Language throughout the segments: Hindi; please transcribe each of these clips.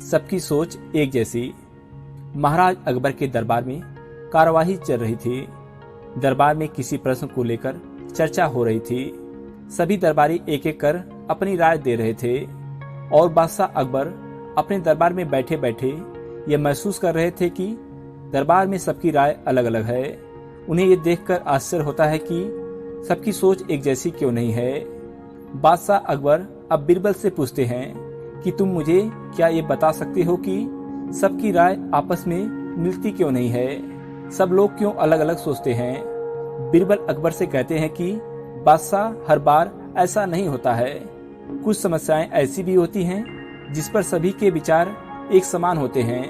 सबकी सोच एक जैसी। महाराज अकबर के दरबार में कार्यवाही चल रही थी। दरबार में किसी प्रश्न को लेकर चर्चा हो रही थी। सभी दरबारी एक एक कर अपनी राय दे रहे थे और बादशाह अकबर अपने दरबार में बैठे बैठे ये महसूस कर रहे थे कि दरबार में सबकी राय अलग अलग है। उन्हें ये देखकर आश्चर्य होता है कि सबकी सोच एक जैसी क्यों नहीं है। बादशाह अकबर अब बीरबल से पूछते हैं कि तुम मुझे क्या ये बता सकते हो कि सबकी राय आपस में मिलती क्यों नहीं है, सब लोग क्यों अलग अलग सोचते हैं। बीरबल अकबर से कहते हैं कि बादशाह, हर बार ऐसा नहीं होता है। कुछ समस्याएं ऐसी भी होती हैं जिस पर सभी के विचार एक समान होते हैं।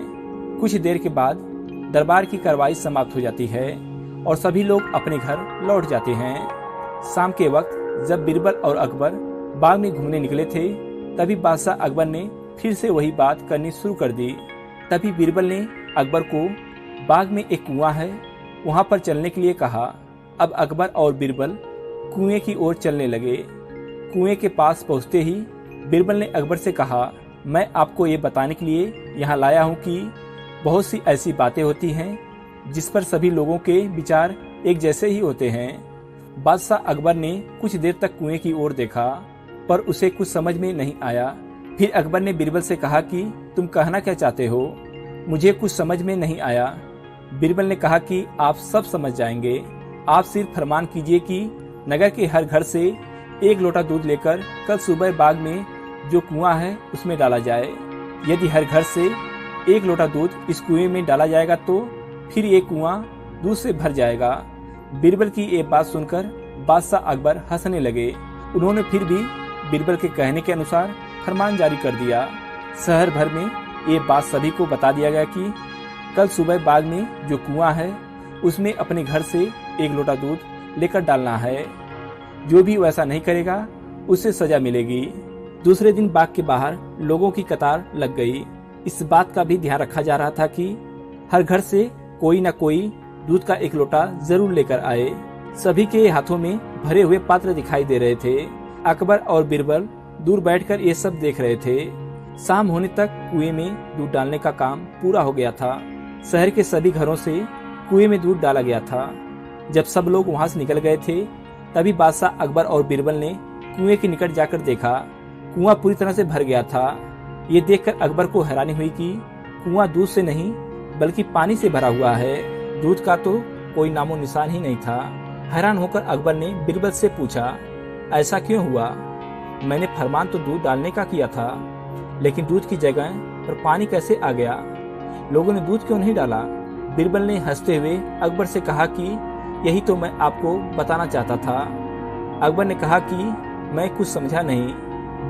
कुछ देर के बाद दरबार की कार्रवाई समाप्त हो जाती है और सभी लोग अपने घर लौट जाते हैं। शाम के वक्त जब बीरबल और अकबर बाग में घूमने निकले थे, तभी बादशाह अकबर ने फिर से वही बात करनी शुरू कर दी। तभी बीरबल ने अकबर को बाग में एक कुआं है, वहां पर चलने के लिए कहा। अब अकबर और बीरबल कुएं की ओर चलने लगे। कुएं के पास पहुंचते ही बीरबल ने अकबर से कहा, मैं आपको ये बताने के लिए यहाँ लाया हूँ कि बहुत सी ऐसी बातें होती हैं जिस पर सभी लोगों के विचार एक जैसे ही होते हैं। बादशाह अकबर ने कुछ देर तक कुएं की ओर देखा, पर उसे कुछ समझ में नहीं आया। फिर अकबर ने बीरबल से कहा कि तुम कहना क्या चाहते हो, मुझे कुछ समझ में नहीं आया। बीरबल ने कहा कि आप सब समझ जाएंगे, आप सिर्फ फरमान कीजिए कि नगर के हर घर से 1 लोटा दूध लेकर कल सुबह बाग में जो कुआं है उसमें डाला जाए। यदि हर घर से 1 लोटा दूध इस कुएं में डाला जाएगा तो फिर ये कुआं दूध से भर जाएगा। बीरबल की ये बात सुनकर बादशाह अकबर हंसने लगे। उन्होंने फिर भी बीरबल के कहने के अनुसार फरमान जारी कर दिया। शहर भर में ये बात सभी को बता दिया गया कि कल सुबह बाग में जो कुआं है उसमें अपने घर से 1 लोटा दूध लेकर डालना है। जो भी वैसा नहीं करेगा उसे सजा मिलेगी। दूसरे दिन बाग के बाहर लोगों की कतार लग गई। इस बात का भी ध्यान रखा जा रहा था कि हर घर से कोई न कोई दूध का 1 लोटा जरूर लेकर आए। सभी के हाथों में भरे हुए पात्र दिखाई दे रहे थे। अकबर और बीरबल दूर बैठकर ये सब देख रहे थे। शाम होने तक कुएं में दूध डालने का काम पूरा हो गया था। शहर के सभी घरों से कुएं में दूध डाला गया था। जब सब लोग वहां से निकल गए थे, तभी बादशाह अकबर और बीरबल ने कुएं के निकट जाकर देखा। कुआं पूरी तरह से भर गया था। ये देखकर अकबर को हैरानी हुई कि कुआं दूध से नहीं बल्कि पानी से भरा हुआ है। दूध का तो कोई नामो निशान ही नहीं था। हैरान होकर अकबर ने बीरबल से पूछा, ऐसा क्यों हुआ? मैंने फरमान तो दूध डालने का किया था, लेकिन दूध की जगह पर पानी कैसे आ गया? लोगों ने दूध क्यों नहीं डाला? बीरबल ने हंसते हुए अकबर से कहा कि यही तो मैं आपको बताना चाहता था। अकबर ने कहा कि मैं कुछ समझा नहीं।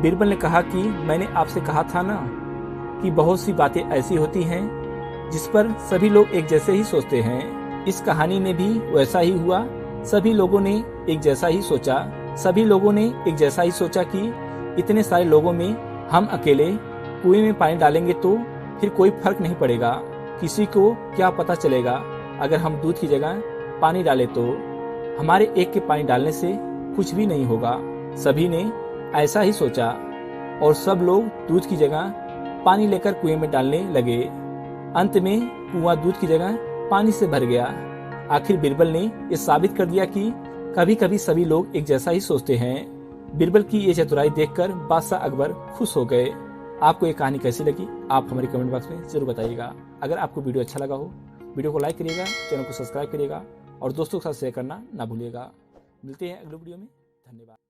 बीरबल ने कहा कि मैंने आपसे कहा था ना कि बहुत सी बातें ऐसी होती हैं जिस पर सभी लोग एक जैसे ही सोचते हैं। इस कहानी में भी वैसा ही हुआ। सभी लोगों ने एक जैसा ही सोचा। सभी लोगों ने एक जैसा ही सोचा कि इतने सारे लोगों में हम अकेले कुएं में पानी डालेंगे तो फिर कोई फर्क नहीं पड़ेगा। किसी को क्या पता चलेगा अगर हम दूध की जगह पानी डालें तो? हमारे एक के पानी डालने से कुछ भी नहीं होगा। सभी ने ऐसा ही सोचा और सब लोग दूध की जगह पानी लेकर कुएं में डालने लगे। अंत में कुआं दूध की जगह पानी से भर गया। आखिर बीरबल ने यह साबित कर दिया कि कभी कभी सभी लोग एक जैसा ही सोचते हैं। बीरबल की ये चतुराई देखकर बादशाह अकबर खुश हो गए। आपको ये कहानी कैसी लगी आप हमारे कमेंट बॉक्स में जरूर बताइएगा। अगर आपको वीडियो अच्छा लगा हो, वीडियो को लाइक करिएगा, चैनल को सब्सक्राइब करिएगा और दोस्तों के साथ शेयर करना ना भूलिएगा। मिलते हैं अगले वीडियो में। धन्यवाद।